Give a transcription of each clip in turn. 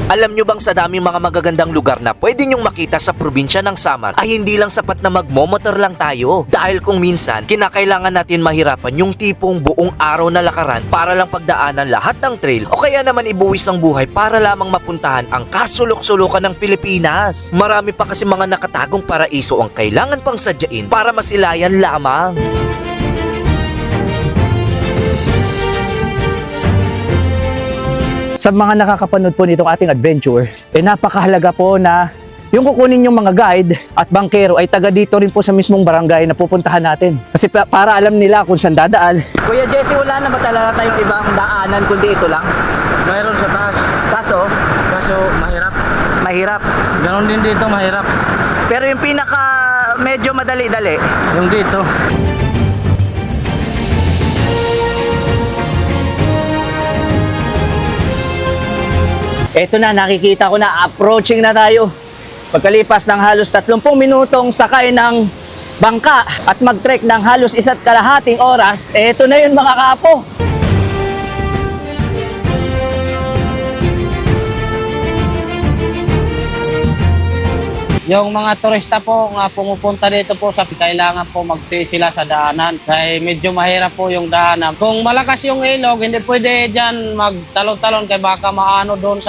Alam nyo bang sa daming mga magagandang lugar na pwede nyong makita sa probinsya ng Samar ay hindi lang sapat na magmomotor lang tayo. Dahil kung minsan, kinakailangan natin mahirapan yung tipong buong araw na lakaran para lang pagdaanan lahat ng trail o kaya naman ibuwis ang buhay para lamang mapuntahan ang kasulok-sulukan ng Pilipinas. Marami pa kasi mga nakatagong paraiso ang kailangan pang sadyain para masilayan lamang. Sa mga nakakapanood po nitong ating adventure, napakahalaga po na yung kukunin yung mga guide at bangkero ay taga dito rin po sa mismong barangay na pupuntahan natin. Kasi para alam nila kung saan dadaan. Kuya Jesse, wala na ba talaga tayong ibang daanan kundi ito lang? Mayroon sa taas. Kaso Mahirap. mahirap. Ganon din dito, mahirap. Pero yung pinaka medyo madali-dali. Yung dito. Eto na, nakikita ko na, approaching na tayo. Pagkalipas ng halos 30 minutong sakay ng bangka at mag-trek ng halos 1.5 oras, eto na yun mga kapo. Yung mga turista po nga pumupunta dito po sa kailangan po mag-stay sila sa daanan. Kaya medyo mahirap po yung daanan. Kung malakas yung ilog, hindi pwede dyan magtalon-talon kaya baka maano doon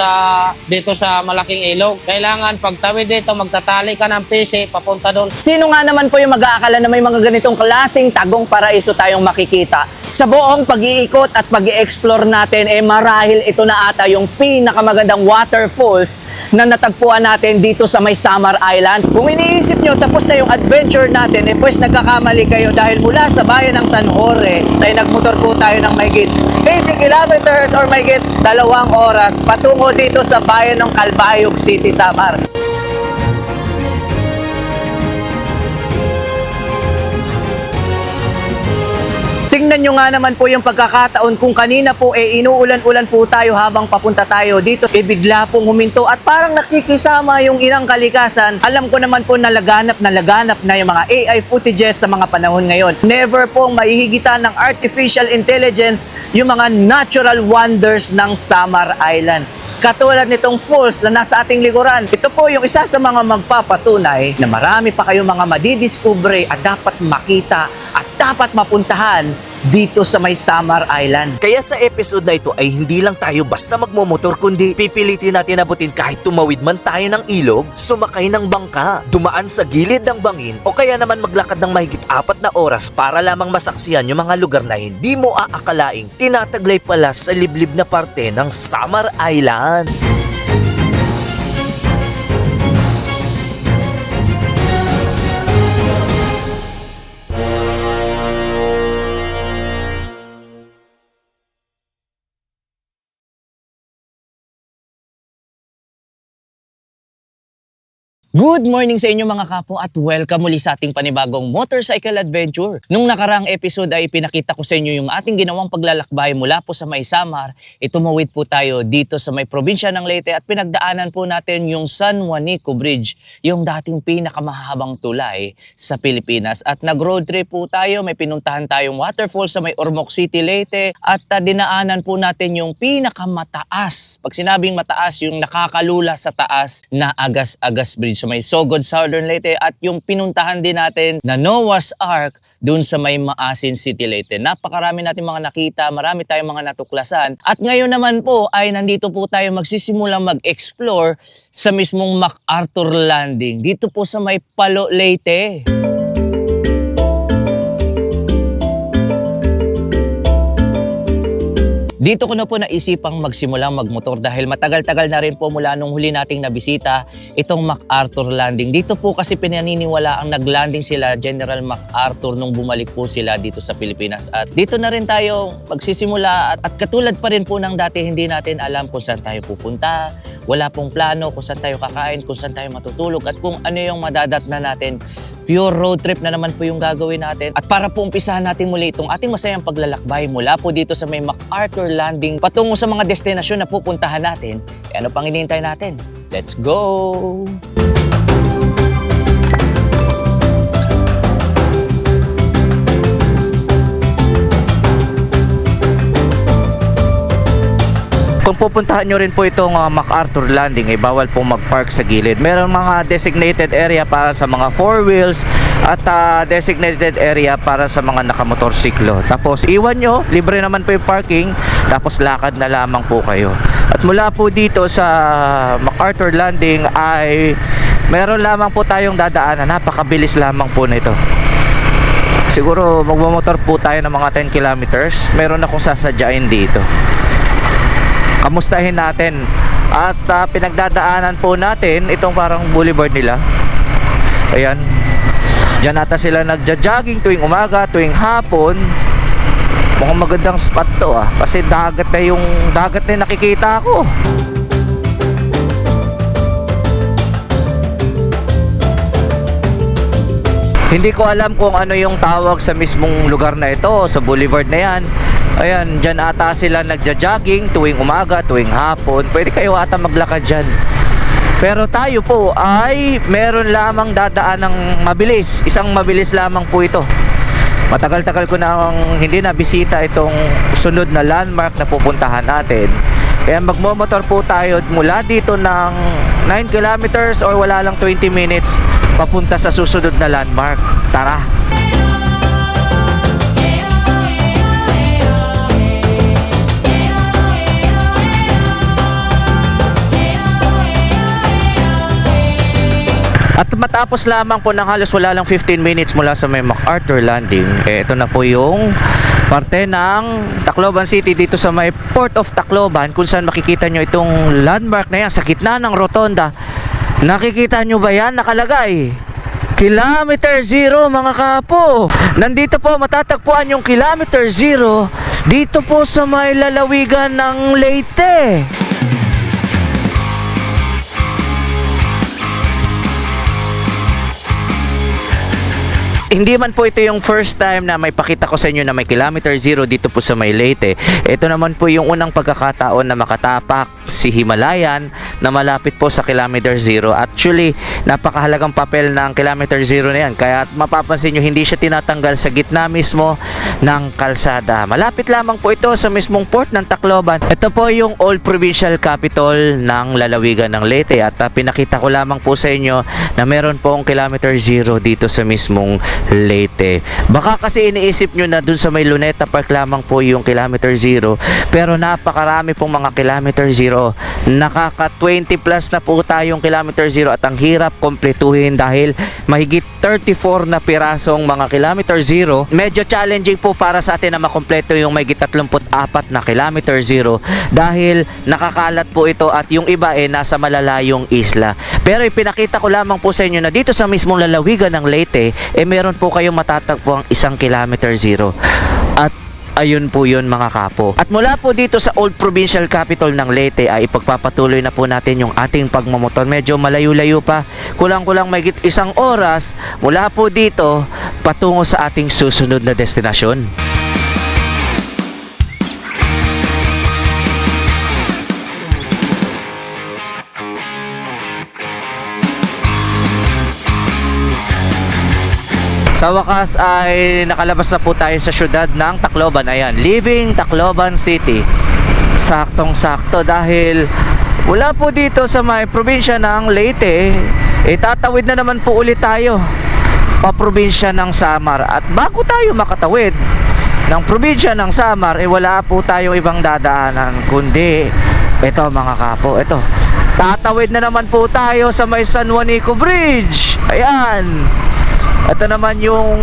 dito sa malaking ilog. Kailangan pagtawid dito, magtatali ka ng PC, papunta doon. Sino nga naman po yung mag-aakala na may mga ganitong klaseng tagong paraiso tayong makikita? Sa buong pag-iikot at pag-i-explore natin, marahil ito na ata yung pinakamagandang waterfalls na natagpuan natin dito sa may Samar Island. Kung iniisip nyo tapos na yung adventure natin, pues nagkakamali kayo dahil mula sa bayan ng San Jorge ay nagmotor po tayo ng mahigit 80 kilometers or mahigit 2 oras patungo dito sa bayan ng Calbayog City, Samar. Tingnan nyo nga naman po yung pagkakataon kung kanina po inuulan-ulan po tayo habang papunta tayo dito. Bigla pong huminto at parang nakikisama yung ilang kalikasan. Alam ko naman po na laganap na yung mga AI footages sa mga panahon ngayon. Never pong maihigitan ng artificial intelligence yung mga natural wonders ng Samar Island. Katulad nitong falls na nasa ating likuran. Ito po yung isa sa mga magpapatunay na marami pa kayong mga madidiskubre at dapat makita at dapat mapuntahan dito sa may Samar Island. Kaya sa episode na ito ay hindi lang tayo basta magmomotor kundi pipilitin natin abutin kahit tumawid man tayo ng ilog, sumakay ng bangka, dumaan sa gilid ng bangin o kaya naman maglakad ng mahigit 4 na oras para lamang masaksihan yung mga lugar na hindi mo aakalaing tinataglay pala sa liblib na parte ng Samar Island. Good morning sa inyo mga kapo at welcome muli sa ating panibagong motorcycle adventure. Nung nakaraang episode ay pinakita ko sa inyo yung ating ginawang paglalakbay mula po sa may Samar. Tumawid po tayo dito sa may probinsya ng Leyte at pinagdaanan po natin yung San Juanico Bridge, yung dating pinakamahabang tulay sa Pilipinas. At nag-road trip po tayo, may pinuntahan tayong waterfall sa may Ormoc City, Leyte at dinaanan po natin yung pinakamataas. Pag sinabing mataas, yung nakakalula sa taas na Agas-Agas Bridge may Sogod, Southern Leyte at yung pinuntahan din natin na Noah's Ark dun sa may Maasin City, Leyte. Napakarami natin mga nakita, marami tayong mga natuklasan. At ngayon naman po ay nandito po tayo magsisimulang mag-explore sa mismong MacArthur Landing. Dito po sa may Palo, Leyte. Dito ko na po naisipang magsimulang magmotor dahil matagal-tagal na rin po mula nung huli nating nabisita itong MacArthur Landing. Dito po kasi pinaniniwala ang naglanding sila General MacArthur nung bumalik po sila dito sa Pilipinas. At dito na rin tayo magsisimula at katulad pa rin po ng dati hindi natin alam kung saan tayo pupunta. Wala pong plano kung saan tayo kakain, kung saan tayo matutulog at kung ano yung madadatnan natin. Pure road trip na naman po yung gagawin natin. At para po umpisahan natin muli itong ating masayang paglalakbay mula po dito sa may MacArthur Landing patungo sa mga destinasyon na pupuntahan natin. Ano pang hinihintay natin? Let's go! Kung pupuntahan nyo rin po itong MacArthur Landing, bawal pong mag-park sa gilid. Meron mga designated area para sa mga 4 wheels at designated area para sa mga nakamotorsiklo. Tapos iwan nyo, libre naman po yung parking, tapos lakad na lamang po kayo. At mula po dito sa MacArthur Landing ay meron lamang po tayong dadaanan. Napakabilis lamang po nito. Siguro magmamotor po tayo ng mga 10 kilometers. Meron akong sasadyain dito. Kamustahin natin. At pinagdadaanan po natin itong parang boulevard nila. Ayan. Diyan ata sila nagja-jogging tuwing umaga, tuwing hapon. Mukhang magandang spot to kasi dagat na yung nakikita ko. Hindi ko alam kung ano yung tawag sa mismong lugar na ito, sa boulevard na yan. Ayan, dyan ata sila nagja-jogging tuwing umaga, tuwing hapon. Pwede kayo ata maglakad dyan. Pero tayo po ay meron lamang dadaan ng mabilis. Isang mabilis lamang po ito. Matagal-tagal ko na hindi na bisita itong sunod na landmark na pupuntahan natin. Kaya magmomotor po tayo mula dito ng 9 kilometers or wala lang 20 minutes papunta sa susunod na landmark. Tara! At matapos lamang po ng halos wala lang 15 minutes mula sa may MacArthur Landing, ito na po yung parte ng Tacloban City dito sa may Port of Tacloban, kung saan makikita nyo itong landmark na yan sa gitna ng rotonda. Nakikita nyo ba yan? Nakalagay Kilometer Zero, mga kapo. Nandito po matatagpuan yung Kilometer Zero dito po sa may lalawigan ng Leyte. Hindi man po ito yung first time na may pakita ko sa inyo na may Kilometer Zero dito po sa may Leyte. Ito naman po yung unang pagkakataon na makatapak si Himalayan na malapit po sa Kilometer Zero. Actually, napakahalagang papel ng Kilometer Zero na yan. Kaya mapapansin nyo, hindi siya tinatanggal sa gitna mismo ng kalsada. Malapit lamang po ito sa mismong port ng Tacloban. Ito po yung old provincial capital ng lalawigan ng Leyte. At pinakita ko lamang po sa inyo na meron pong Kilometer Zero dito sa mismong Leyte. Baka kasi iniisip nyo na dun sa may Luneta Park lamang po yung Kilometer Zero, pero napakarami pong mga Kilometer Zero. Nakaka 20 plus na po tayong Kilometer Zero at ang hirap kompletuhin dahil mahigit 34 na pirasong mga Kilometer Zero. Medyo challenging po para sa atin na makompleto yung mahigit 34 na Kilometer Zero dahil nakakalat po ito at yung iba nasa malalayong isla. Pero ipinakita ko lamang po sa inyo na dito sa mismong lalawigan ng Leyte meron po kayong matatagpo ang 1 Kilometer Zero. At ayun po yun, mga kapo. At mula po dito sa old provincial capital ng Leyte ay ipagpapatuloy na po natin yung ating pagmamotor. Medyo malayo-layo pa. Kulang-kulang mahigit 1 oras mula po dito patungo sa ating susunod na destinasyon. Sa wakas ay nakalabas na po tayo sa syudad ng Tacloban. Ayan, leaving Tacloban City. Saktong-sakto dahil wala po dito sa may probinsya ng Leyte, tatawid na naman po ulit tayo pa probinsya ng Samar. At bago tayo makatawid ng probinsya ng Samar, wala po tayong ibang dadaanan kundi ito, mga kapo, ito. Tatawid na naman po tayo sa may San Juanico Bridge. Ayan. Ito naman yung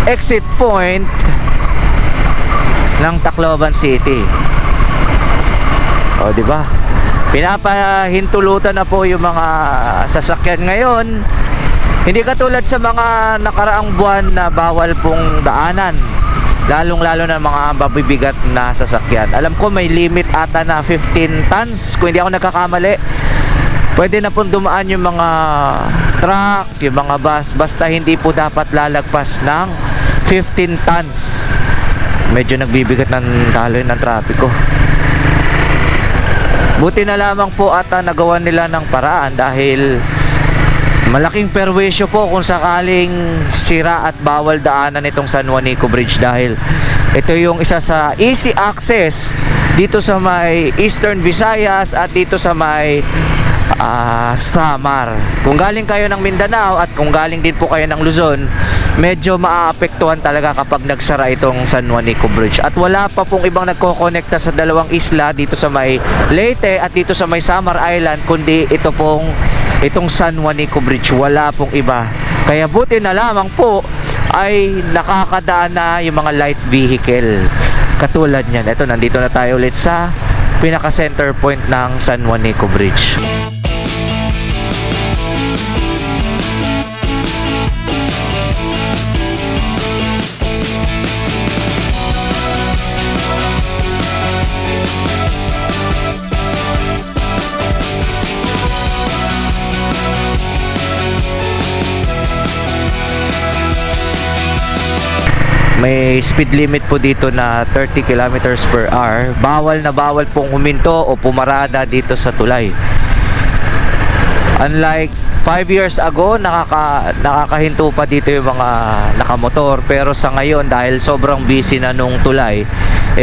exit point ng Tacloban City. O, di ba? Pinapahintulutan na po yung mga sasakyan ngayon. Hindi katulad sa mga nakaraang buwan na bawal pong daanan. Lalong-lalo na mga mabibigat na sasakyan. Alam ko may limit ata na 15 tons, kung hindi ako nagkakamali. Pwede na pong dumaan yung mga truck, yung mga bus, basta hindi po dapat lalagpas ng 15 tons. Medyo nagbibigat ng talo ng trapiko. Buti na lamang po ata nagawa nila ng paraan dahil Malaking perwisyo po kung sakaling sira at bawal daanan itong San Juanico Bridge dahil ito yung isa sa easy access dito sa may Eastern Visayas at dito sa may Samar. Kung galing kayo ng Mindanao at kung galing din po kayo ng Luzon, medyo maaapektuhan talaga kapag nagsara itong San Juanico Bridge. At wala pa pong ibang nagko-connecta sa dalawang isla dito sa may Leyte at dito sa may Samar Island kundi itong San Juanico Bridge. Wala pong iba. Kaya buti na lamang po ay nakakadaan na yung mga light vehicle. Katulad niyan. Ito, nandito na tayo ulit sa pinaka center point ng San Juanico Bridge. May speed limit po dito na 30 kilometers per hour. Bawal na bawal pong huminto o pumarada dito sa tulay. Unlike 5 years ago, nakakahinto pa dito yung mga nakamotor. Pero sa ngayon, dahil sobrang busy na nung tulay,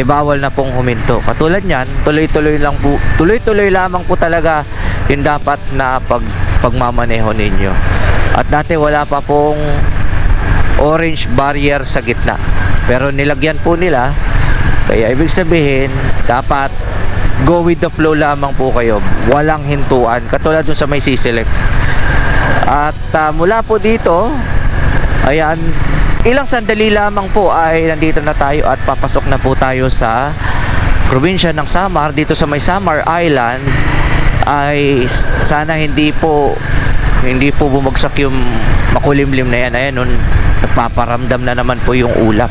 bawal na pong huminto. Katulad niyan, tuloy-tuloy lamang po talaga yung dapat na pagmamaneho ninyo. At dati wala pa pong orange barrier sa gitna, pero nilagyan po nila, kaya ibig sabihin dapat go with the flow lamang po kayo, walang hintuan katulad dun sa may C-Select. At mula po dito, ayan, ilang sandali lamang po ay nandito na tayo at papasok na po tayo sa probinsya ng Samar. Dito sa may Samar Island ay sana hindi po bumagsak yung makulimlim na yan. Ayan, nun nagpaparamdam na naman po yung ulap.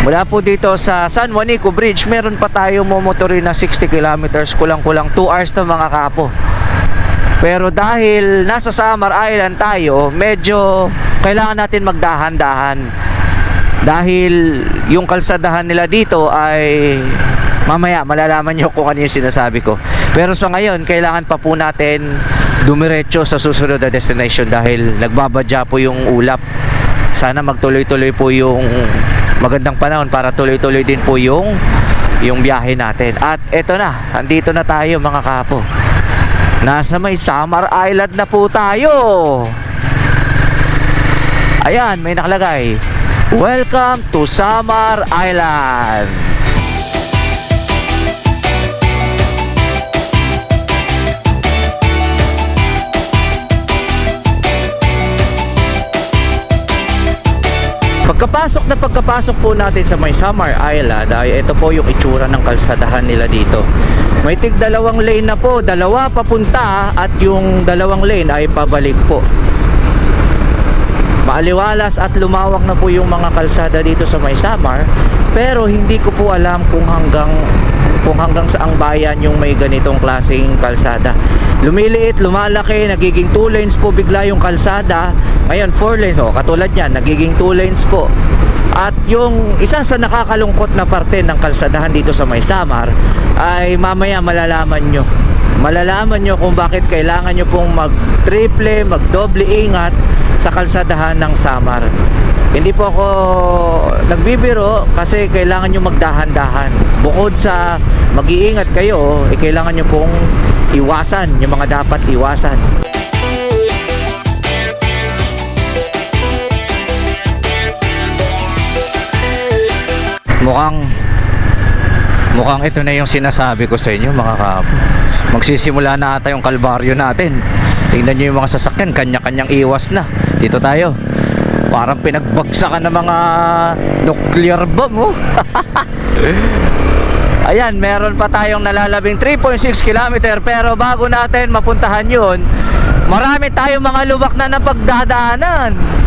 Mula po dito sa San Juanico Bridge, meron pa tayo momotorin na 60 kilometers, kulang-kulang 2 hours na mga kapo. Pero dahil nasa Samar Island tayo, medyo kailangan natin magdahan-dahan. Dahil yung kalsadahan nila dito ay mamaya malalaman nyo kung ano yung sinasabi ko. Pero sa ngayon, kailangan pa po natin dumiretso sa susunod na destination dahil nagbabadya po yung ulap. Sana magtuloy-tuloy po yung magandang panahon para tuloy-tuloy din po yung biyahe natin. At eto na, andito na tayo mga kapo. Nasa may Samar Island na po tayo. Ayan, may nakalagay, "Welcome to Samar Island." Pagkapasok po natin sa may Samar Island ay ito po yung itsura ng kalsadahan nila dito. May tig 2 lane na po, 2 papunta at yung 2 lane ay pabalik po. Maaliwalas at lumawak na po yung mga kalsada dito sa may Samar, pero hindi ko po alam kung hanggang saang bayan yung may ganitong klaseng kalsada. Lumiliit, lumalaki, nagiging 2 lanes po bigla yung kalsada. Ngayon 4 lanes, katulad yan, nagiging 2 lanes po. At yung isa sa nakakalungkot na parte ng kalsadahan dito sa may Samar ay mamaya malalaman nyo kung bakit kailangan nyo pong mag-triple, mag-doble ingat sa kalsadahan ng Samar. Hindi po ako nagbibiro kasi kailangan nyo magdahan-dahan. Bukod sa mag-iingat kayo, kailangan nyo pong iwasan yung mga dapat iwasan. Mukhang ito na yung sinasabi ko sa inyo mga kapo. Magsisimula na ata yung kalbaryo natin. Tingnan nyo yung mga sasakyan, kanya-kanyang iwas na. Dito tayo, parang pinagbagsakan ng mga nuclear bomb, oh. Ayan, meron pa tayong nalalabing 3.6 kilometer. Pero bago natin mapuntahan yun, marami tayong mga lubak na napagdadaanan.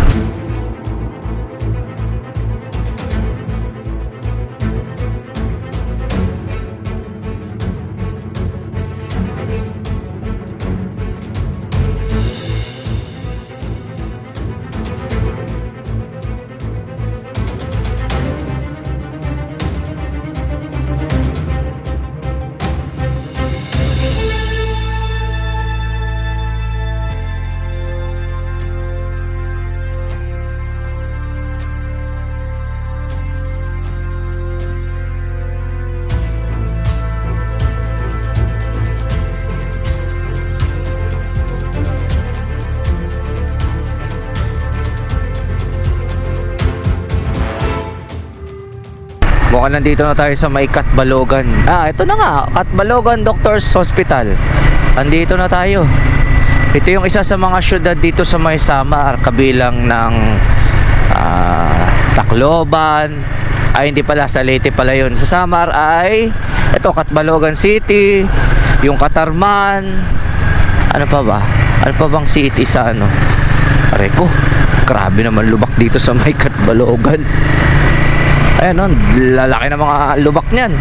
Mukhang nandito na tayo sa may Catbalogan. Ito na nga, Catbalogan Doctors Hospital. Andito na tayo. Ito yung isa sa mga syudad dito sa may Samar, kabilang ng Tacloban. Hindi pala, sa Leyte pala yun. Sa Samar ay ito, Catbalogan City, yung Catarman. Ano pa ba? Ano pa bang city sa ano? Areko, grabe naman lubak dito sa may Catbalogan. Ayan, no, lalaki na mga lubak niyan.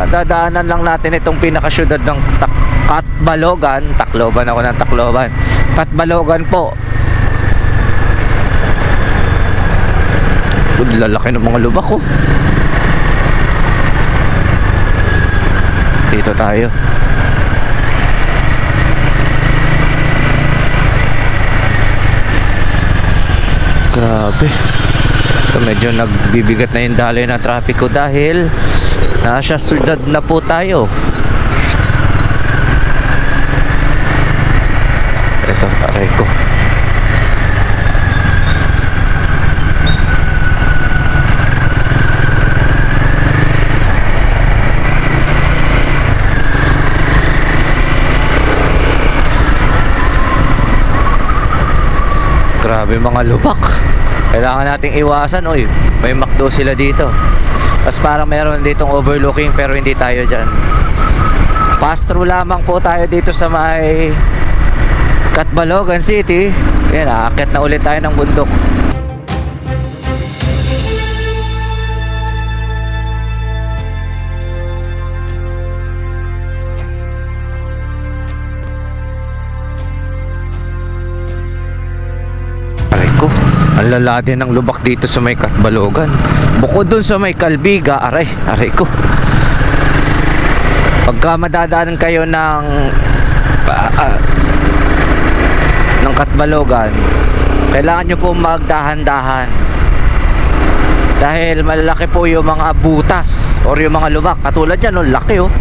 Dadaanan lang natin itong pinakasyudad ng Catbalogan. Tacloban ako ng Tacloban. Catbalogan po. Lalaki ng mga lubak ko. Dito tayo. Grabe. So, medyo nagbibigat na yung daloy ng trapiko dahil nasa syudad na po tayo. Ito, aray ko. Grabe mga lubak. Kailangan nating iwasan. Uy, may McDo sila dito. Tapos parang meron ditong overlooking pero hindi tayo dyan. Pass through lamang po tayo dito sa may Catbalogan City. Yan, aakyat na ulit tayo ng bundok. Ang lala din ng lubak dito sa may Catbalogan. Bukod dun sa may Calbiga, aray ko. Pagka madadaanan kayo ng Catbalogan, kailangan nyo po magdahan-dahan. Dahil malalaki po yung mga butas or yung mga lubak. Katulad yan, oh, laki oh.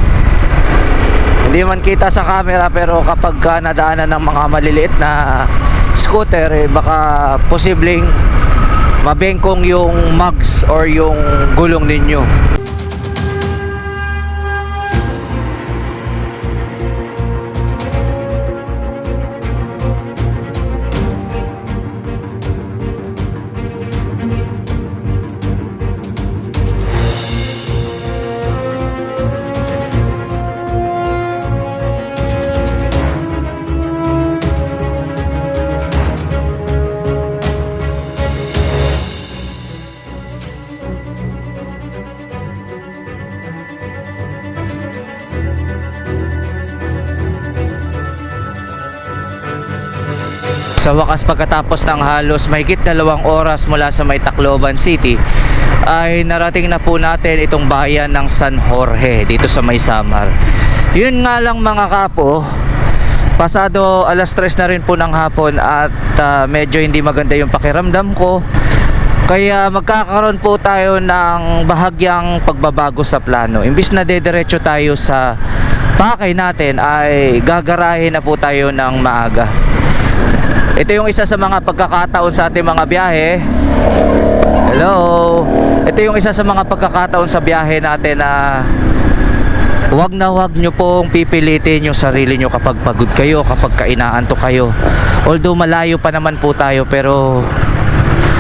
Hindi man kita sa camera pero kapag nadaanan ng mga maliliit na scooter, baka posibleng mabengkong yung mugs or yung gulong ninyo. Sa wakas, pagkatapos ng halos mahigit 2 oras mula sa may Tacloban City, ay narating na po natin itong bayan ng San Jorge dito sa may Samar. Yun nga lang mga kapo, pasado alas 3 na rin po ng hapon at medyo hindi maganda yung pakiramdam ko. Kaya magkakaroon po tayo ng bahagyang pagbabago sa plano. Imbis na dediretso tayo sa pakay natin, ay gagarahin na po tayo ng maaga. Ito yung isa sa mga pagkakataon sa ating mga biyahe. Hello. Ito yung isa sa mga pagkakataon sa biyahe natin na wag nyo pong pipilitin yung sarili nyo kapag pagod kayo, kapag inaantok kayo. Although malayo pa naman po tayo, pero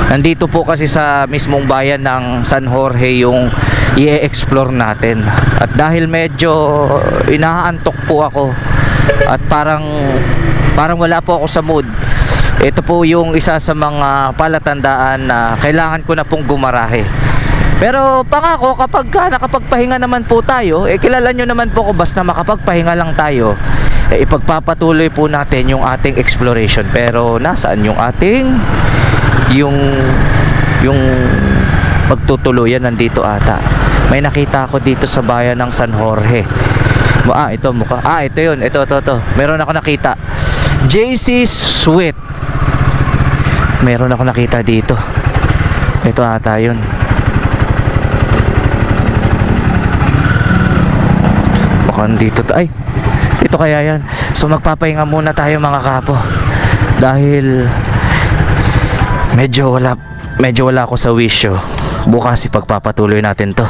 nandito po kasi sa mismong bayan ng San Jorge yung i-explore natin. At dahil medyo inaantok po ako at parang wala po ako sa mood, ito po yung isa sa mga palatandaan na kailangan ko na pong gumarahe. Pero pangako, kapag nakapagpahinga naman po tayo, kilala nyo naman po ko, basta makapagpahinga lang tayo, ipagpapatuloy po natin yung ating exploration. Pero nasaan yung ating yung pagtutuluyan? Nandito ata. May nakita ako dito sa bayan ng San Jorge. Ito mukha. Ito yun. Ito. Meron ako nakita. JC Sweet. Meron ako nakita dito. Ito ata yun. Mukhang dito. Ay, dito kaya yan. So magpapahinga muna tayo mga kapo. Dahil medyo wala ako sa wisyo. Bukas ipagpapatuloy natin to.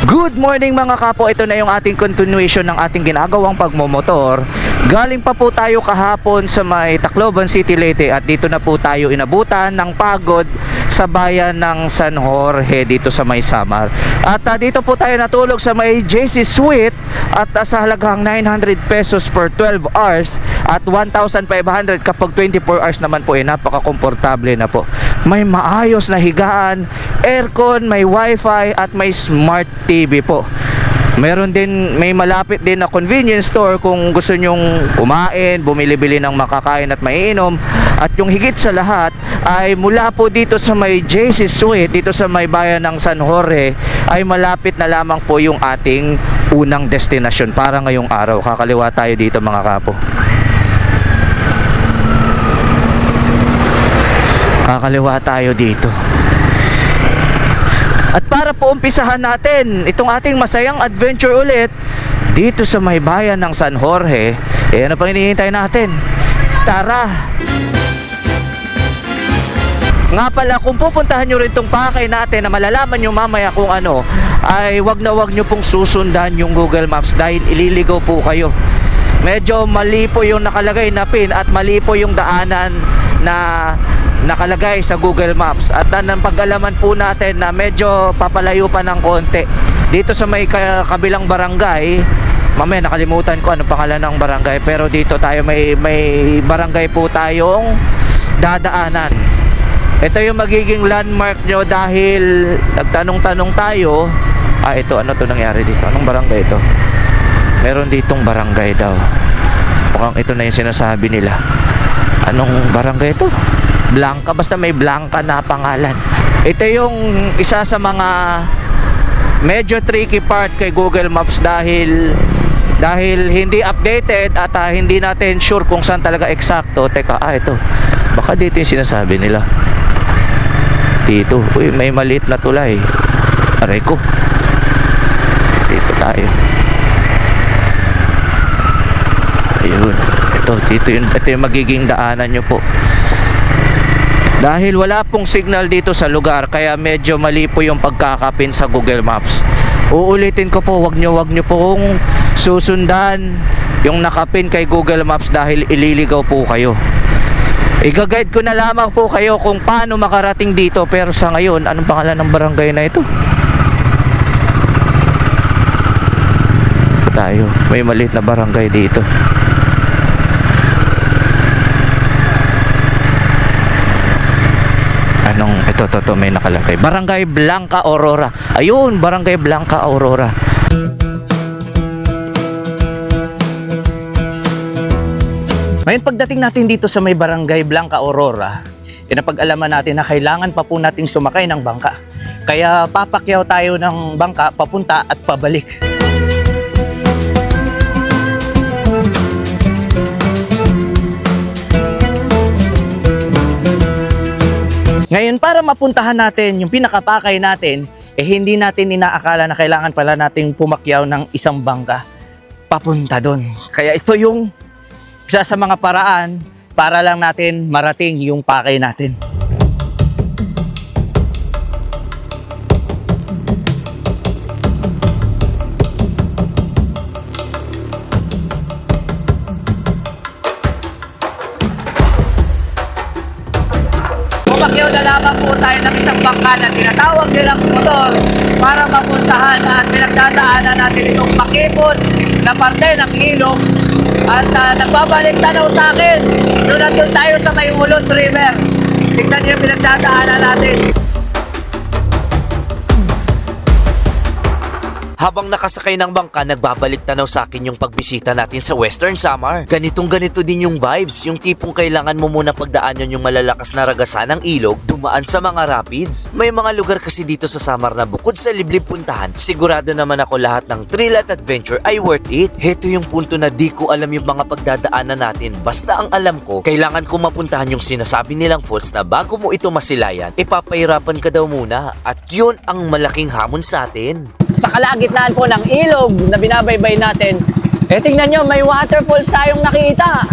Good morning mga kapo, ito na yung ating continuation ng ating ginagawang pagmomotor. Galing pa po tayo kahapon sa may Tacloban City, Leyte, at dito na po tayo inabutan ng pagod sa bayan ng San Jorge dito sa may Samar. At dito po tayo natulog sa may JC Suite at sa halagang 900 pesos per 12 hours at 1,500 kapag 24 hours naman po, napaka-komportable na po. May maayos na higaan, aircon, may wifi at may smart TV po. Meron din, may malapit din na convenience store kung gusto nyong kumain, bumili-bili ng makakain at maiinom. At yung higit sa lahat ay mula po dito sa may JC Suite, dito sa may bayan ng San Jorge, ay malapit na lamang po yung ating unang destinasyon para ngayong araw. Kakaliwa tayo dito mga kapo. Kakaliwa tayo dito. At para po umpisahan natin itong ating masayang adventure ulit dito sa may bayan ng San Jorge, ano pang hinihintay natin? Tara! Nga pala, kung pupuntahan nyo rin itong pakay natin na malalaman nyo mamaya kung ano, ay wag nyo pong susundan yung Google Maps dahil ililigaw po kayo. Medyo mali po yung nakalagay na pin at mali po yung daanan na nakalagay sa Google Maps. At ang pag-alaman po natin na medyo papalayo pa ng konti dito sa may kabilang barangay. Mamaya nakalimutan ko anong pangalan ng barangay, pero dito tayo may barangay po tayong dadaanan. Ito yung magiging landmark nyo dahil nagtanong-tanong tayo. Ito, ano to nangyari dito? Anong barangay ito? Meron ditong barangay daw. Mukhang ito na yung sinasabi nila. Anong barangay ito? Blanca, basta may Blanca na pangalan. Ito yung isa sa mga medyo tricky part kay Google Maps dahil hindi updated at hindi natin sure kung saan talaga eksakto. Teka, ito. Baka dito yung sinasabi nila. Dito. Uy, may maliit na tulay. Aray ko. Dito tayo. Ayun. Ito yung magiging daanan nyo po. Dahil wala pong signal dito sa lugar, kaya medyo mali po yung pagkakapin sa Google Maps. Uulitin ko po, wag nyo pong susundan yung nakapin kay Google Maps dahil ililigaw po kayo. Iga-guide ko na lamang po kayo kung paano makarating dito, pero sa ngayon, anong pangalan ng barangay na ito? Ito tayo, may maliit na barangay dito. Ito may nakalagay. Barangay Blanca Aurora. Ayun, Barangay Blanca Aurora. Ngayon pagdating natin dito sa may Barangay Blanca Aurora, napag-alaman natin na kailangan pa po nating sumakay ng bangka. Kaya papakyaw tayo ng bangka papunta at pabalik. Ngayon, para mapuntahan natin yung pinakapakay natin, hindi natin inaakala na kailangan pala nating pumakyaw ng isang bangka papunta doon. Kaya ito yung isa sa mga paraan para lang natin marating yung pakay natin. Pumakyaw na lamang po tayo ng isang bangka na tinatawag nilang motor para mapuntahan at pinagdadaanan natin itong makipot na parte ng ilog. At nagbabalik tanaw sa akin, doon nandun tayo sa may Ulot River. Tignan niyo yung pinagdadaanan natin. Habang nakasakay ng bangka, nagbabalik tanaw sa akin yung pagbisita natin sa Western Samar. Ganito din yung vibes, yung tipong kailangan mo muna pagdaanan yung malalakas na ragasan ng ilog, dumaan sa mga rapids. May mga lugar kasi dito sa Samar na bukod sa liblib puntahan, sigurado naman ako lahat ng thrill at adventure ay worth it. Heto yung punto na di ko alam yung mga pagdadaanan natin. Basta ang alam ko, kailangan ko mapuntahan yung sinasabi nilang falls na bago mo ito masilayan, ipapahirapan ka daw muna. At yun ang malaking hamon sa atin. sa kalagitnaan po ng ilog na binabaybay natin. Tingnan nyo, may waterfalls tayong nakita.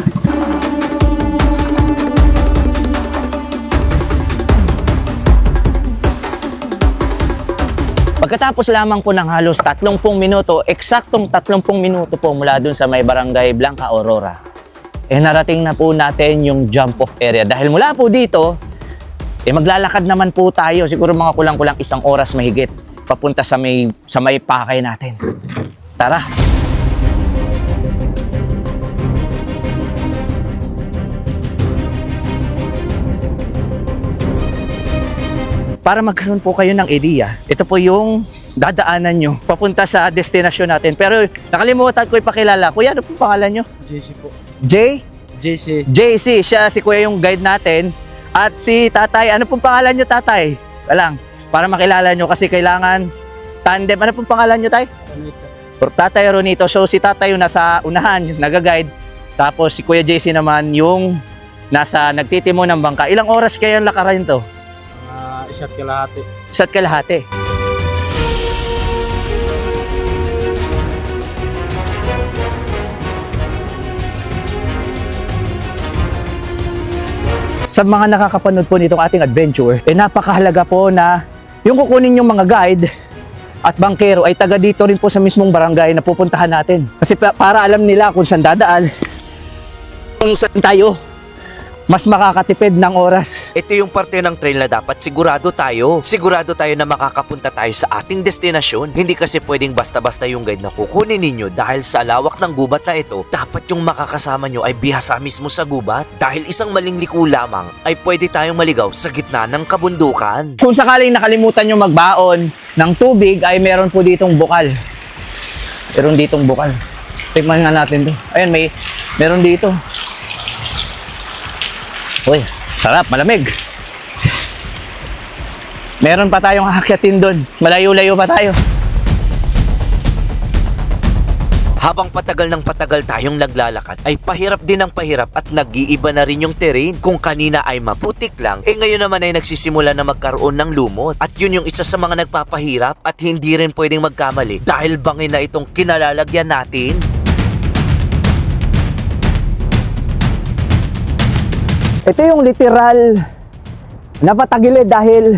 Pagkatapos lamang po ng halos 30 minuto, eksaktong 30 minuto po mula dun sa may barangay Blanca Aurora, narating na po natin yung jump off area. Dahil mula po dito, maglalakad naman po tayo, siguro mga kulang-kulang 1 oras mahigit, papunta sa may pakay natin. Tara! Para magkaroon po kayo ng idea, ito po yung dadaanan nyo papunta sa destinasyon natin. Pero nakalimutan ko ipakilala. Kuya, ano po pangalan nyo? JC po. JC, siya si Kuya yung guide natin. At si Tatay, ano pong pangalan nyo, Tatay? Walang, para makilala nyo kasi kailangan tandem. Ano pong pangalan nyo, Tay? Tatay Ronito. So si Tatay yung nasa unahan, nag-guide. Tapos si Kuya JC naman yung nasa nagtitimo ng bangka. Ilang oras kaya ang lakaran to? Isa't kalahati. Isa't kalahati. Sa mga nakakapanood po nitong ating adventure, napakahalaga po na yung kukunin yung mga guide at bangkero ay taga dito rin po sa mismong barangay na pupuntahan natin. Kasi para alam nila kung saan dadaan, kung saan tayo mas makakatipid ng oras. Ito yung parte ng trail na dapat sigurado tayo. Sigurado tayo na makakapunta tayo sa ating destinasyon. Hindi kasi pwedeng basta-basta yung guide na kukunin ninyo dahil sa lawak ng gubat na ito, dapat yung makakasama nyo ay bihasa mismo sa gubat. Dahil isang maling liko lamang ay pwede tayong maligaw sa gitna ng kabundukan. Kung sakaling nakalimutan nyo magbaon ng tubig ay meron po ditong bukal. Meron ditong bukal. Tingnan nga natin to. Ayan, meron dito. Uy, sarap, malamig. Meron pa tayong hakyatin doon. Malayo-layo pa tayo. Habang patagal ng patagal tayong naglalakad, ay pahirap din ang pahirap at nag-iiba na rin yung terrain. Kung kanina ay maputik lang, ngayon naman ay nagsisimula na magkaroon ng lumot. At yun yung isa sa mga nagpapahirap at hindi rin pwedeng magkamali dahil bangin na itong kinalalagyan natin. Ito yung literal na patagilid dahil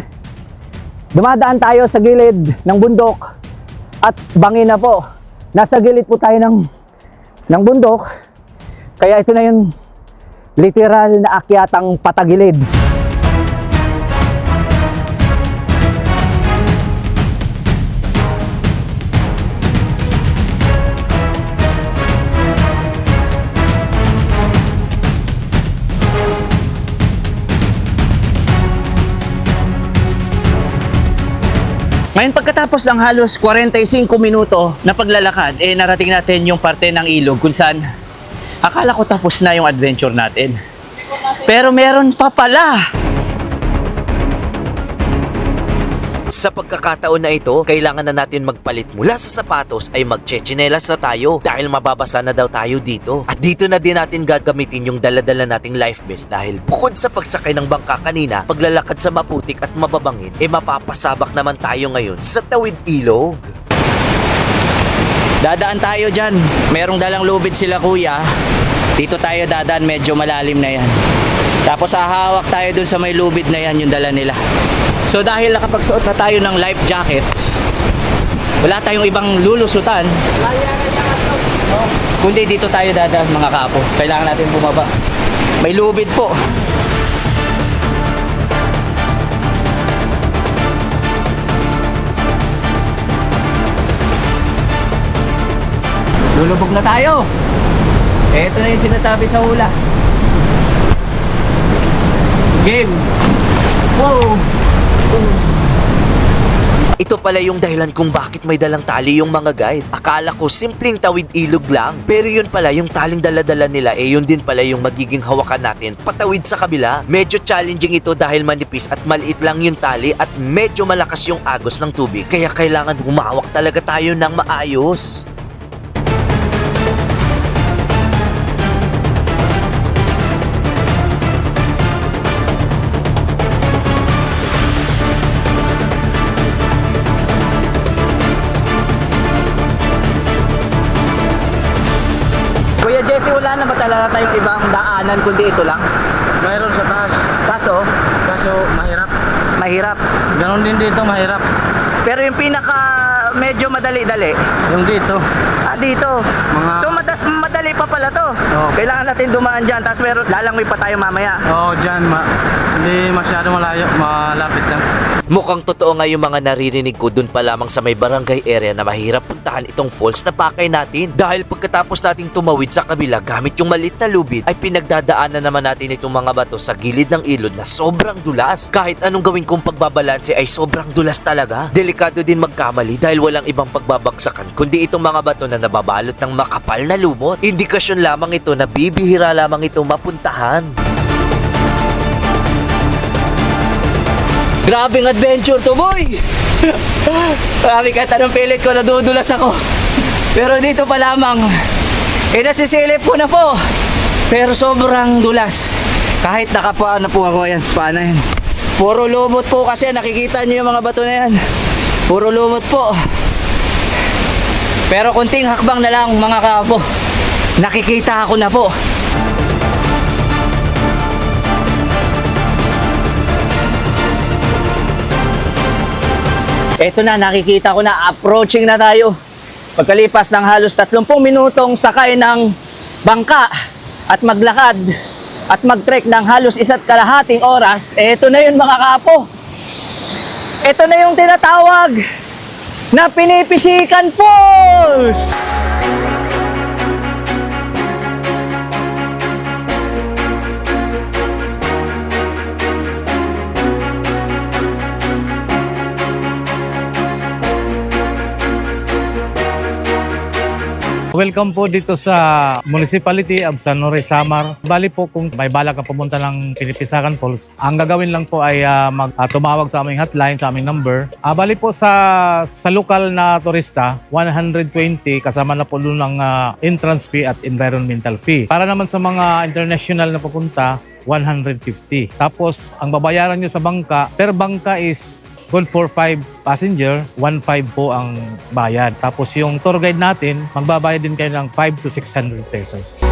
dumadaan tayo sa gilid ng bundok at bangin na po. Nasa gilid po tayo ng bundok. Kaya ito na yung literal na akyatang patagilid. Ngayon pagkatapos ng halos 45 minuto na paglalakad, narating natin yung parte ng ilog kung saan akala ko tapos na yung adventure natin. Pero meron pa pala! Sa pagkakataon na ito, kailangan na natin magpalit mula sa sapatos ay magchechinelas na tayo dahil mababasa na daw tayo dito. At dito na din natin gagamitin yung dala-dala nating life vest dahil bukod sa pagsakay ng bangka kanina, paglalakad sa maputik at mababangin, mapapasabak naman tayo ngayon sa tawid ilog. Dadaan tayo dyan. Merong dalang lubid sila kuya. Dito tayo dadaan, medyo malalim na yan. Tapos hahawak tayo dun sa may lubid na yan, yung dala nila. So dahil nakapagsuot na tayo ng life jacket, wala tayong ibang lulusutan. Kundi dito tayo dadaan mga kapo. Kailangan natin bumaba. May lubid po. Lulubog na tayo. Ito na yung sinasabi sa hula. Game. Wow. Ito pala yung dahilan kung bakit may dalang tali yung mga guide. Akala ko simpleng tawid ilog lang. Pero yun pala yung taling dala-dala nila yun din pala yung magiging hawakan natin patawid sa kabila. Medyo challenging ito dahil manipis at maliit lang yung tali at medyo malakas yung agos ng tubig. Kaya kailangan humawak talaga tayo ng maayos. wala na ba talaga tayong ibang daanan kundi ito lang? Mayroon sa taas. Kaso, Mahirap. mahirap. Ganon din dito, mahirap. Pero yung pinaka medyo madali-dali, Yung dito. dito. Mga- So, madali pa pala to. Oo. Kailangan natin dumaan dyan, tapos meron, lalangoy pa tayo mamaya. Oo, dyan. Hindi masyado malayo. Malapit lang. Mukhang totoo nga yung mga naririnig ko dun pa lamang sa may barangay area na mahirap puntahan itong falls na pakay natin. Dahil pagkatapos nating tumawid sa kabila gamit yung maliit na lubid, ay pinagdadaanan naman natin itong mga bato sa gilid ng ilog na sobrang dulas. Kahit anong gawin kong pagbabalanse ay sobrang dulas talaga. Delikado din magkamali dahil walang ibang pagbabagsakan kundi itong mga bato na nababalot ng makapal na lumot. Indikasyon lamang ito na bibihira lamang ito mapuntahan. Grabing adventure to, boy! Marami kahit anong pilit ko, nadudulas ako. Pero dito pa lamang, nasisilip ko na po. Pero sobrang dulas. Kahit nakapaa na po ako, yan, paano yan. Puro lumot po kasi, nakikita nyo yung mga bato na yan. Puro lumot po. Pero kunting hakbang na lang mga kapo. Nakikita ako na po. Eto na, nakikita ko na, approaching na tayo. Pagkalipas ng halos 30 minutong sakay ng bangka at maglakad at mag-trek ng halos 1.5 oras, eto na yun mga kapo. Eto na yung tinatawag na Pinipisikan Falls! Welcome po dito sa Municipality of San Jose, Samar. Bali po kung may balak na pumunta ng Pinipisakan Falls, ang gagawin lang po ay tumawag sa aming hotline, sa aming number. Bali po sa lokal na turista, 120 kasama na po doon ng entrance fee at environmental fee. Para naman sa mga international na pupunta, 150. Tapos ang babayaran nyo sa bangka, per bangka is good for 5 passenger, 1.5 po ang bayad. Tapos yung tour guide natin, magbabayad din kayo ng 5 to 600 pesos.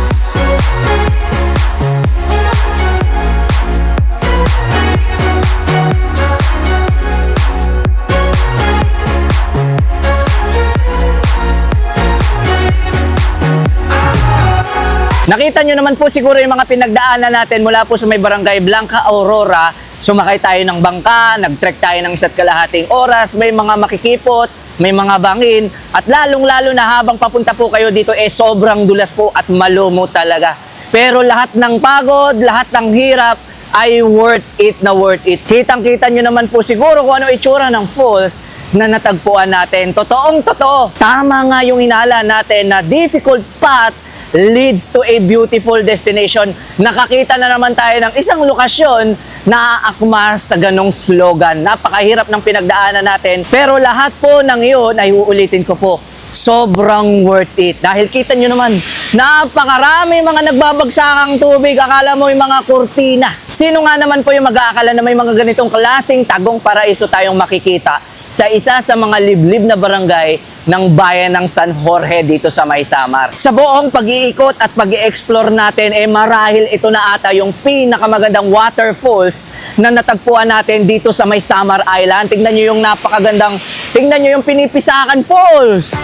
Nakita nyo naman po siguro yung mga pinagdaanan natin mula po sa may barangay Blanca Aurora. Sumakay tayo ng bangka, nag-trek tayo ng 1.5 oras, may mga makikipot, may mga bangin, at lalong-lalo na habang papunta po kayo dito, sobrang dulas po at malumot talaga. Pero lahat ng pagod, lahat ng hirap, ay worth it na worth it. Kitang-kita nyo naman po siguro kung ano itsura ng falls na natagpuan natin. Totoong-totoo. Tama nga yung hinala natin na difficult path leads to a beautiful destination. Nakakita na naman tayo ng isang lokasyon na aakma sa ganong slogan. Napakahirap ng pinagdaanan natin, pero lahat po ng iyon ay uulitin ko po, sobrang worth it. Dahil kita nyo naman, napakarami mga nagbabagsakang tubig. Akala mo yung mga kurtina. Sino nga naman po yung mag-aakala na may mga ganitong klaseng tagong paraiso tayong makikita sa isa sa mga liblib na barangay ng bayan ng San Jorge dito sa May Samar. Sa buong pag-iikot at pag-i-explore natin, marahil ito na ata yung pinakamagandang waterfalls na natagpuan natin dito sa May Samar Island. Tingnan nyo yung napakagandang, tingnan nyo yung Pinipisakan Falls!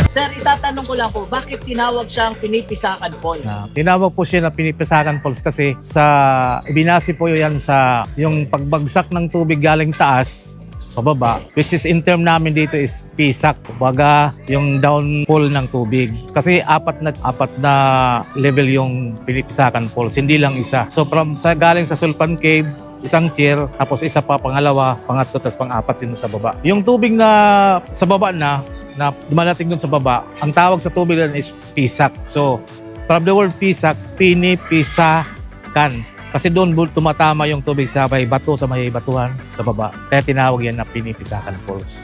Sir, itatanong ko lang po, bakit tinawag siyang Pinipisakan Falls? Tinawag po siya na Pinipisakan Falls kasi sa ibinasi po yan sa yung pagbagsak ng tubig galing taas pababa, which is in term namin dito is pisak, baga yung downfall ng tubig. Kasi apat na level yung Pinipisakan Falls, hindi lang isa. So galing sa Sulpan Cave, isang chair, tapos isa pa pangalawa, pangatlo, tapos pang-apat din sa baba. Yung tubig na sa baba na dumadating dun sa baba, ang tawag sa tubig lang is pisak. So, from the word pisak, pinipisakan. Kasi doon tumatama yung tubig sa may bato, sa may batuhan, sa baba. Kaya tinawag yan na Pinipisakan Falls.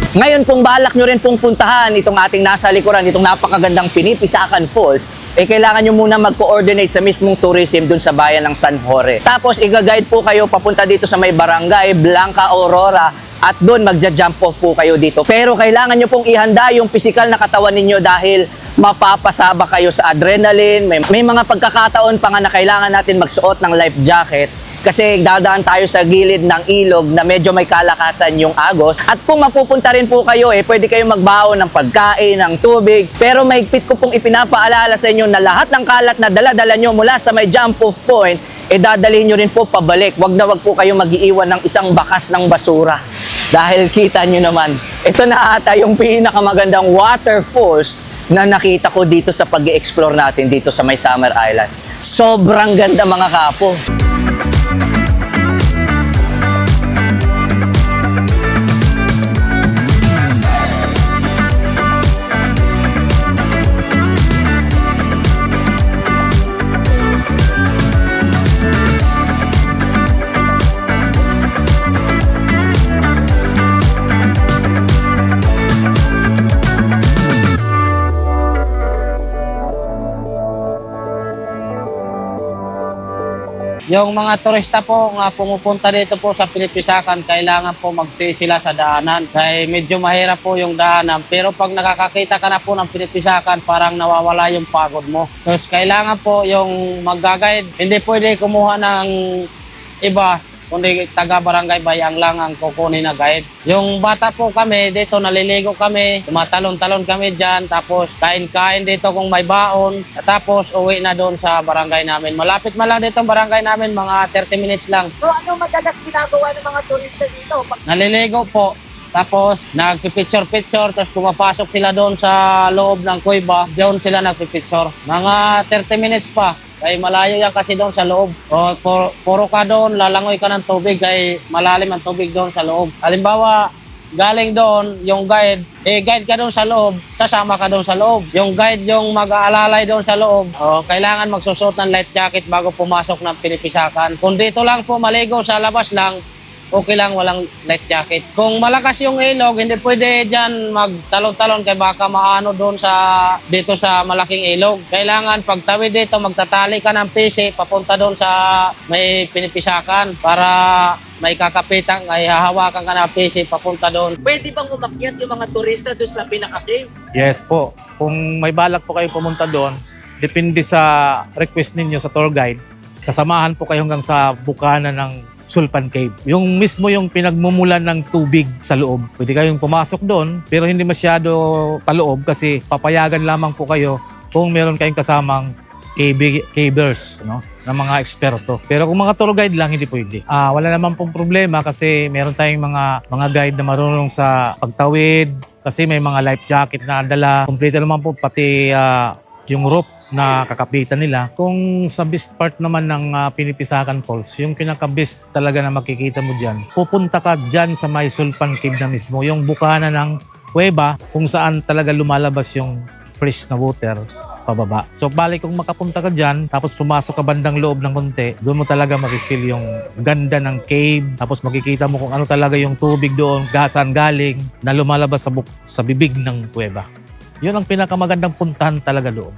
Ngayon kung balak nyo rin pong puntahan itong ating nasa likuran, itong napakagandang Pinipisakan Falls, kailangan nyo muna mag-coordinate sa mismong tourism dun sa bayan ng San Jorge. Tapos i-guide po kayo papunta dito sa may barangay Blanca Aurora at doon magja-jump off po kayo dito. Pero kailangan nyo pong ihanda yung physical na katawan ninyo dahil mapapasaba kayo sa adrenaline. May mga pagkakataon pa nga na kailangan natin magsuot ng life jacket kasi dadaan tayo sa gilid ng ilog na medyo may kalakasan yung agos. At kung mapupunta rin po kayo, pwede kayong magbaon ng pagkain, ng tubig. Pero mahigpit ko pong ipinapaalala sa inyo na lahat ng kalat na dala-dala nyo mula sa may jump off point, dadalhin nyo rin po pabalik. Wag na wag po kayo mag-iiwan ng isang bakas ng basura. Dahil kita nyo naman, ito na ata yung pinakamagandang waterfalls na nakita ko dito sa pag-i-explore natin dito sa may Samar Island. Sobrang ganda mga kapo. Yung mga turista po nga pumupunta dito po sa Pinipisakan, kailangan po mag-stay sila sa daanan. Dahil medyo mahirap po yung daanan. Pero pag nakakakita ka na po ng Pinipisakan, parang nawawala yung pagod mo. Tapos kailangan po yung mag-guide. Hindi pwede kumuha ng iba, kundi taga-barangay bayang lang ang kukunin na guide. Yung bata po kami, dito naliligo kami, tumatalon-talon kami dyan, tapos kain-kain dito kung may baon, tapos uwi na doon sa barangay namin. Malapit man lang dito ang barangay namin, mga 30 minutes lang. So ano madalas ginagawa ng mga turista dito? Naliligo po, tapos nagpipicture-picture, tapos pumapasok sila doon sa loob ng kuweba, doon sila nagpipicture. Mga 30 minutes pa. Kaya malayo yan kasi doon sa loob. O, puro ka doon, lalangoy ka ng tubig, kaya malalim ang tubig doon sa loob. Halimbawa, galing doon, yung guide, guide ka doon sa loob, sasama ka doon sa loob. Yung guide yung mag-aalalay doon sa loob, kailangan magsusot ng life jacket bago pumasok ng Pinipisakan. Kung dito lang po maligo sa labas lang, okay lang, walang life jacket. Kung malakas yung ilog, hindi pwede dyan magtalon-talon kaya baka maano doon dito sa malaking ilog. Kailangan pagtawid dito, magtatali ka ng PC papunta doon sa may Pinipisakan para may kakapitan, ay hahawakan ka ng PC papunta doon. Pwede bang umakyat yung mga turista doon sa pinaka-cave? Yes po. Kung may balak po kayo pumunta doon, depende sa request ninyo sa tour guide, kasamahan po kayo hanggang sa bukana ng Sulpan Cave. Yung mismo yung pinagmumulan ng tubig sa loob. Pwede kayong pumasok doon, pero hindi masyado kaloob kasi papayagan lamang po kayo kung meron kayong kasamang cavers, no? Ng mga eksperto. Pero kung mga tour guide lang, hindi pwede. Wala naman pong problema kasi meron tayong mga guide na marunong sa pagtawid, kasi may mga life jacket na dala. Kompleto naman po pati yung rope na kakapitan nila. Kung sa best part naman ng Pinipisakan Falls, yung pinaka-best talaga na makikita mo dyan, pupunta ka dyan sa may Sulpan Cave na mismo, yung bukana ng kuweba kung saan talaga lumalabas yung fresh na water pababa. So balik kung makapunta ka dyan, tapos pumasok ka bandang loob ng konti, doon mo talaga makifeel yung ganda ng cave, tapos makikita mo kung ano talaga yung tubig doon, saan galing, na lumalabas sa bibig ng kuweba. Yun ang pinakamagandang puntahan talaga doon.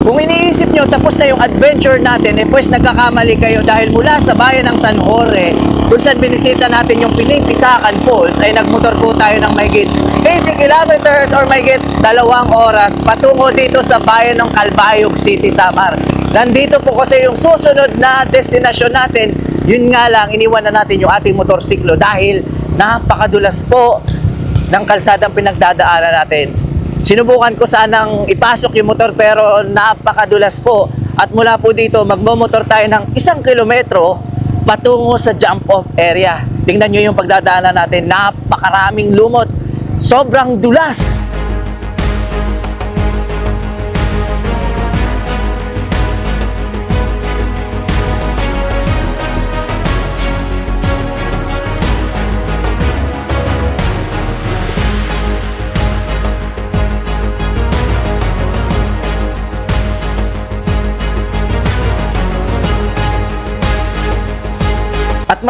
Kung iniisip nyo tapos na yung adventure natin, pues nagkakamali kayo dahil mula sa bayan ng San Jorge, kung saan binisita natin yung Pinipisakan Falls, ay nagmotor po tayo ng mahigit 80 kilometers or mahigit 2 oras patungo dito sa bayan ng Calbayog City, Samar. Nandito po kasi yung susunod na destinasyon natin. Yun nga lang, iniwan na natin yung ating motorsiklo dahil napakadulas po ng kalsadang pinagdadaanan natin. Sinubukan ko sanang ipasok yung motor pero napakadulas po. At mula po dito, magmomotor tayo ng 1 kilometro patungo sa jump-off area. Tingnan nyo yung pagdadaanan natin, napakaraming lumot. Sobrang dulas.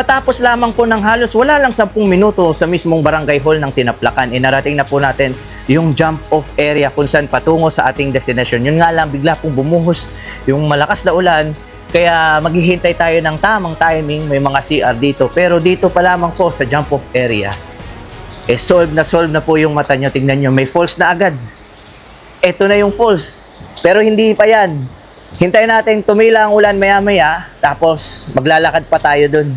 matapos lamang po ng halos wala lang 10 minuto sa mismong barangay hall ng Tinaplakan, inarating na po natin yung jump off area kung saan patungo sa ating destination. Yun nga lang, bigla pong bumuhos yung malakas na ulan, kaya maghihintay tayo ng tamang timing, may mga CR dito. Pero dito pa lamang po sa jump off area, solve na po yung mata nyo. Tingnan nyo, may falls na agad. Ito na yung falls. Pero hindi pa yan. Hintayin natin tumila ang ulan maya-maya, tapos maglalakad pa tayo dun.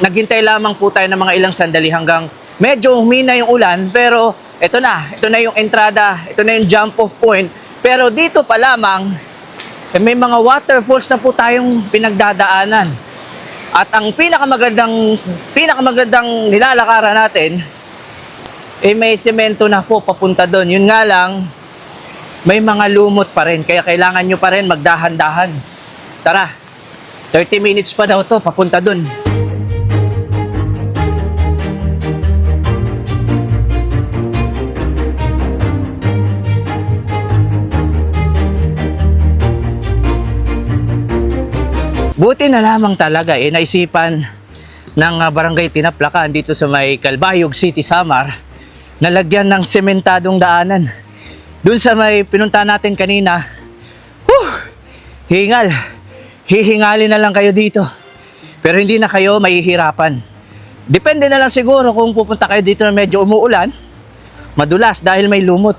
Naghintay lamang po tayo ng mga ilang sandali hanggang medyo humina yung ulan, pero ito na yung entrada, ito na yung jump off point. Pero dito pa lamang, may mga waterfalls na po tayong pinagdadaanan. At ang pinakamagandang nilalakaran natin, may semento na po papunta doon. Yun nga lang, may mga lumot pa rin, kaya kailangan nyo pa rin magdahan-dahan. Tara, 30 minutes pa daw to papunta doon. Buti na lamang talaga naisipan ng barangay Tinaplakan dito sa may Calbayog City, Samar, na lagyan ng sementadong daanan. Doon sa may pinunta natin kanina, hihingalin na lang kayo dito. Pero hindi na kayo mahihirapan. Depende na lang siguro kung pupunta kayo dito na medyo umuulan, madulas dahil may lumot.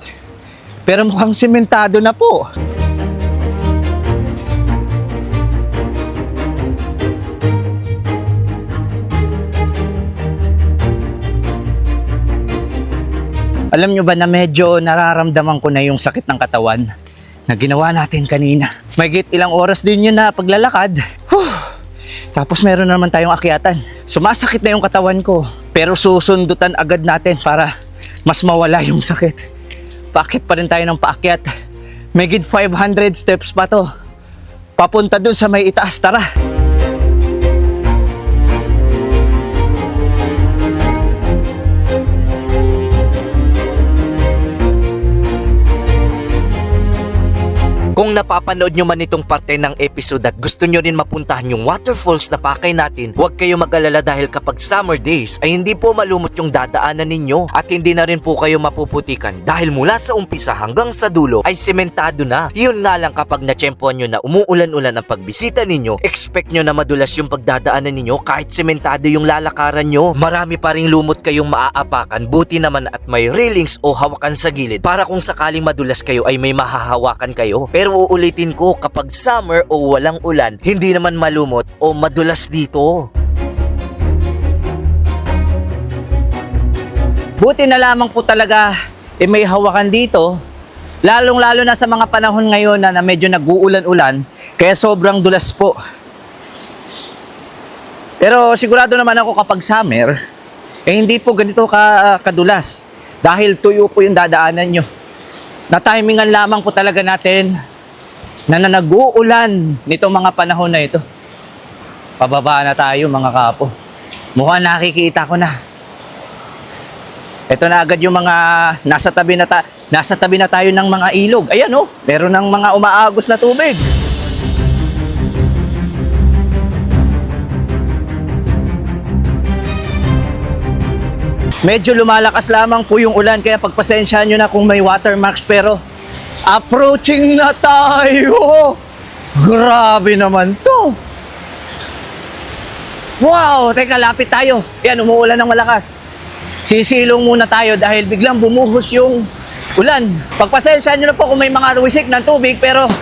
Pero mukhang sementado na po. Alam nyo ba na medyo nararamdaman ko na yung sakit ng katawan na ginawa natin kanina. Mahigit ilang oras din yun na paglalakad. Tapos meron naman tayong akyatan. Sumasakit na yung katawan ko, pero susundutan agad natin para mas mawala yung sakit. Paakit pa rin tayo ng paakyat. Mahigit 500 steps pa to. Papunta dun sa may itaas, tara. Kung napapanood nyo man itong parte ng episode at gusto nyo rin mapuntahan yung waterfalls na pakay natin, huwag kayo mag-alala dahil kapag summer days ay hindi po malumot yung dadaanan ninyo at hindi na rin po kayo mapuputikan dahil mula sa umpisa hanggang sa dulo ay sementado na. Yun nga lang, kapag natsyempohan nyo na umuulan-ulan ang pagbisita ninyo, expect nyo na madulas yung pagdadaanan ninyo kahit sementado yung lalakaran nyo. Marami pa ring lumot kayong maaapakan, buti naman at may railings o hawakan sa gilid para kung sakaling madulas kayo ay may mahahawakan kayo. Pero uulitin ko, kapag summer o walang ulan, hindi naman malumot o madulas dito. Buti na lamang po talaga may hawakan dito, lalong-lalo na sa mga panahon ngayon na medyo nag-uulan-ulan, kaya sobrang dulas po. Pero sigurado naman ako kapag summer, hindi po ganito kadulas dahil tuyo po yung dadaanan nyo. Na-timingan lamang po talaga natin na nag-uulan nitong mga panahon na ito. Pababa na tayo mga kapo. Mukhang nakikita ko na. Ito na agad yung mga nasa tabi na tayo ng mga ilog. Ayan meron ng mga umaagos na tubig. Medyo lumalakas lamang po yung ulan kaya pagpasensyahan nyo na kung may watermarks, pero approaching na tayo. Grabe naman to. Wow, teka, lapit tayo. Yan, umuulan ng malakas. Sisilong muna tayo dahil biglang bumuhos yung ulan. Pagpasensyahan nyo na po kung may mga wisik ng tubig, pero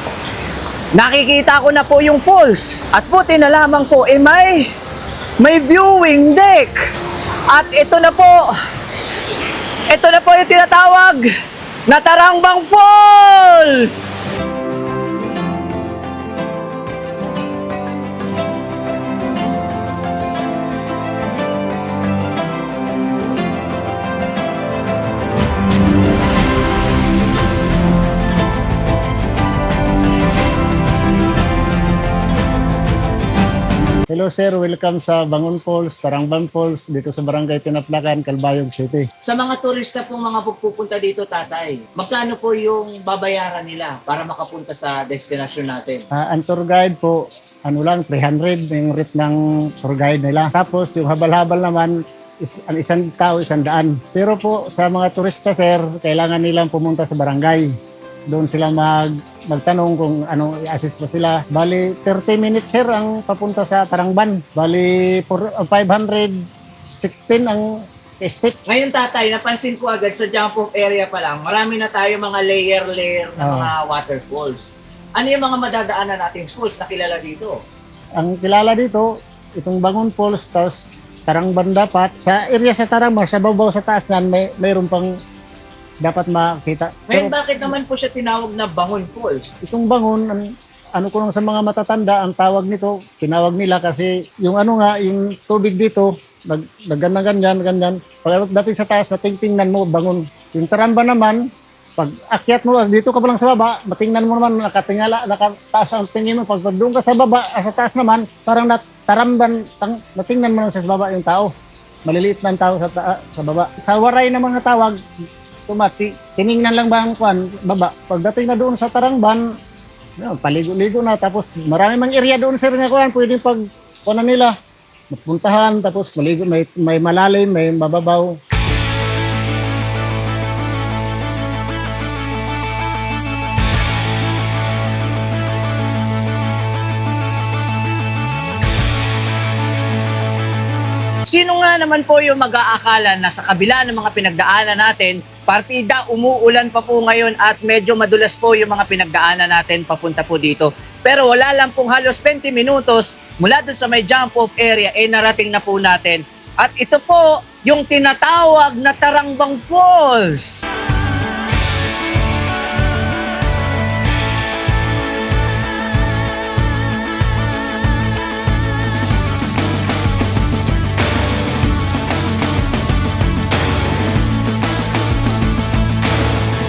nakikita ko na po yung falls. At buti na lamang po, may viewing deck. At ito na po yung tinatawag na Tarangbang Falls! Hello sir, welcome sa Bangon Falls, Tarangban Falls, dito sa Barangay Tinaplacan, Calbayog City. Sa mga turista pong mga pupunta dito, tatay, magkano po yung babayaran nila para makapunta sa destinasyon natin? Ang tour guide po, ano lang, 300 yung rate ng tour guide nila. Tapos yung habal-habal naman, ang isang tao, 100. Pero po sa mga turista sir, kailangan nilang pumunta sa barangay. Doon sila magtanong kung ano i-assist pa sila. Bali, 30 minutes sir ang papunta sa Tarangban. Bali, 516 ang estate. Ngayon, tatay, napansin ko agad sa jump off area pa lang, marami na tayo mga layer na Oo. mga waterfalls. Ano yung mga madadaanan nating falls na kilala dito? Ang kilala dito, itong Bangon Falls, tapos Tarangban dapat. Sa area sa Tarangban, sa babaw sa taas nan, mayroon pang dapat makita. Ngayon, Pero bakit naman po siya tinawag na Bangon Falls? itong Bangon, ano ko lang sa mga matatanda, ang tawag nito, tinawag nila kasi yung ano nga, yung tubig dito, ganyan. Pagdating sa taas, natingtingnan mo, Bangon. Yung Tarangban naman, pag akyat mo, dito ka pa lang sa baba, matingnan mo naman, nakataas ang tingin mo. Pag doon ka sa baba, sa taas naman, parang Tarangban, natingnan mo lang sa baba yung tao. Maliliit na ang tao sa baba. Sa waray na mga tawag, tiningnan lang ba ang baba. Pagdating na doon sa Tarangban, paligo-ligo na. Tapos marami mang area doon sir nga pwede pag nila, mapuntahan, tapos maligo, may malalim, may mababaw. Sino nga naman po yung mag-aakala na sa kabila ng mga pinagdaanan natin, partida, umuulan pa po ngayon at medyo madulas po yung mga pinagdaanan natin papunta po dito. Pero wala lang pong halos 20 minutos mula doon sa may jump-off area, narating na po natin. At ito po yung tinatawag na Tarangban Falls.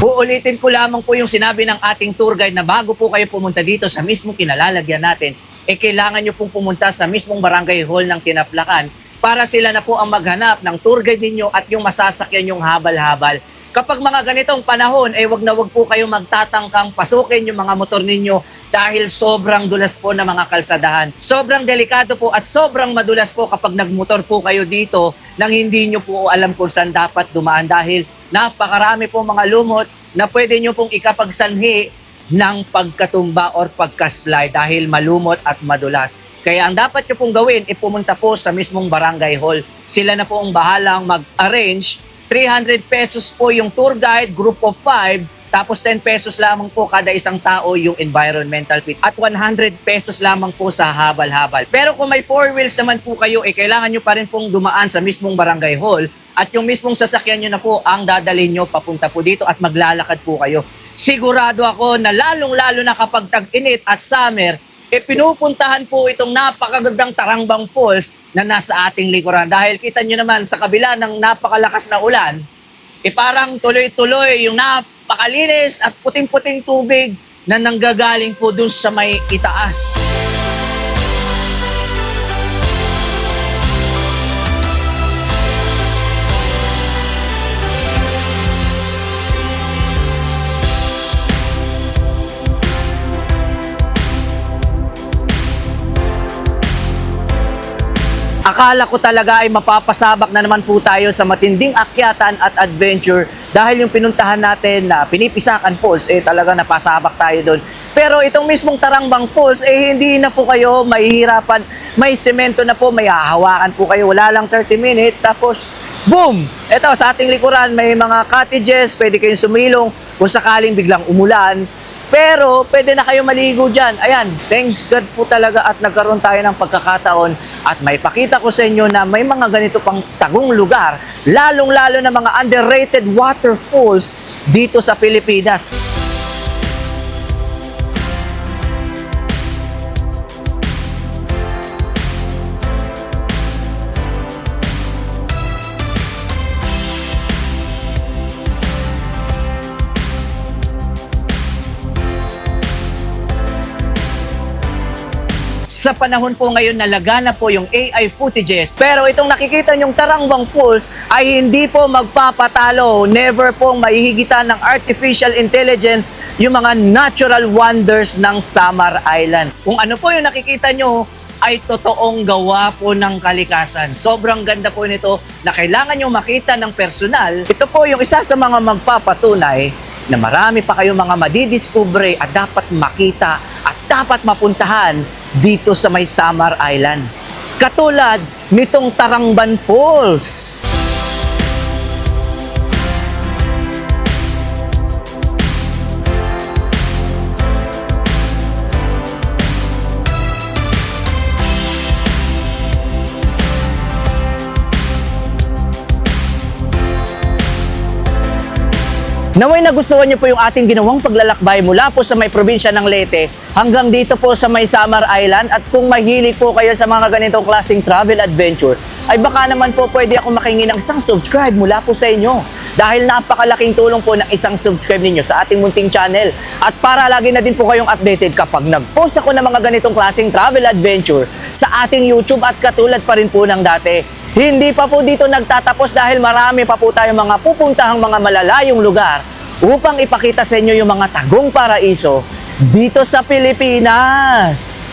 Uulitin ko lamang po yung sinabi ng ating tour guide na bago po kayo pumunta dito sa mismong kinalalagyan natin, kailangan nyo pong pumunta sa mismong barangay hall ng Tinaplacan para sila na po ang maghanap ng tour guide ninyo at yung masasakyan yung habal-habal. Kapag mga ganitong panahon, wag na wag po kayo magtatangkang pasukin yung mga motor ninyo dahil sobrang dulas po ng mga kalsadahan. Sobrang delikado po at sobrang madulas po kapag nagmotor po kayo dito nang hindi nyo po alam kung saan dapat dumaan dahil napakarami po mga lumot na pwede nyo pong ikapagsanhi ng pagkatumba or pagkaslide dahil malumot at madulas. Kaya ang dapat nyo pong gawin, pumunta po sa mismong barangay hall. Sila na po ang bahalang mag-arrange. 300 pesos po yung tour guide, group of 5. Tapos 10 pesos lamang po kada isang tao yung environmental fee. At 100 pesos lamang po sa habal-habal. Pero kung may 4 wheels naman po kayo, kailangan nyo pa rin pong dumaan sa mismong barangay hall. At yung mismong sasakyan nyo na po ang dadalhin nyo papunta po dito at maglalakad po kayo. Sigurado ako na lalong-lalo na kapag tag-init at summer, pinupuntahan po itong napakagandang Tarangban Falls na nasa ating likuran. Dahil kita nyo naman sa kabila ng napakalakas na ulan, parang tuloy-tuloy yung napakalinis at puting-puting tubig na nanggagaling po dun sa may itaas. Akala ko talaga ay mapapasabak na naman po tayo sa matinding akyatan at adventure dahil yung pinuntahan natin na Pinipisakan Falls, talaga napasabak tayo doon. Pero itong mismong Tarangban Falls, hindi na po kayo mahihirapan. May semento na po, may hahawakan po kayo. Wala lang 30 minutes, tapos boom! Ito, sa ating likuran, may mga cottages, pwede kayong sumilong kung sakaling biglang umulan. Pero pwede na kayo maligo dyan. Ayan, thanks God po talaga at nagkaroon tayo ng pagkakataon at may pakita ko sa inyo na may mga ganito pang tagong lugar, lalong-lalo na mga underrated waterfalls dito sa Pilipinas. sa panahon po ngayon na lagana po yung AI footages. Pero itong nakikita nyong Tarangbang Falls ay hindi po magpapatalo. Never pong maihigitan ng artificial intelligence yung mga natural wonders ng Samar Island. Kung ano po yung nakikita nyo, ay totoong gawa po ng kalikasan. Sobrang ganda po nito na kailangan nyo makita ng personal. Ito po yung isa sa mga magpapatunay na marami pa kayong mga madidiskubre at dapat makita at dapat mapuntahan dito sa may Samar Island. Katulad nitong Tarangban Falls. Naway nagustuhan niyo po yung ating ginawang paglalakbay mula po sa may probinsya ng Leyte hanggang dito po sa may Samar Island, at kung mahilig po kayo sa mga ganitong klaseng travel adventure, ay baka naman po pwede ako makingi ng isang subscribe mula po sa inyo, dahil napakalaking tulong po ng isang subscribe ninyo sa ating munting channel. At para lagi na din po kayong updated kapag nag-post ako ng mga ganitong klaseng travel adventure sa ating YouTube, at katulad pa rin po ng dati. Hindi pa po dito nagtatapos dahil marami pa po tayong mga pupuntahang mga malalayong lugar upang ipakita sa inyo yung mga tagong paraiso dito sa Pilipinas.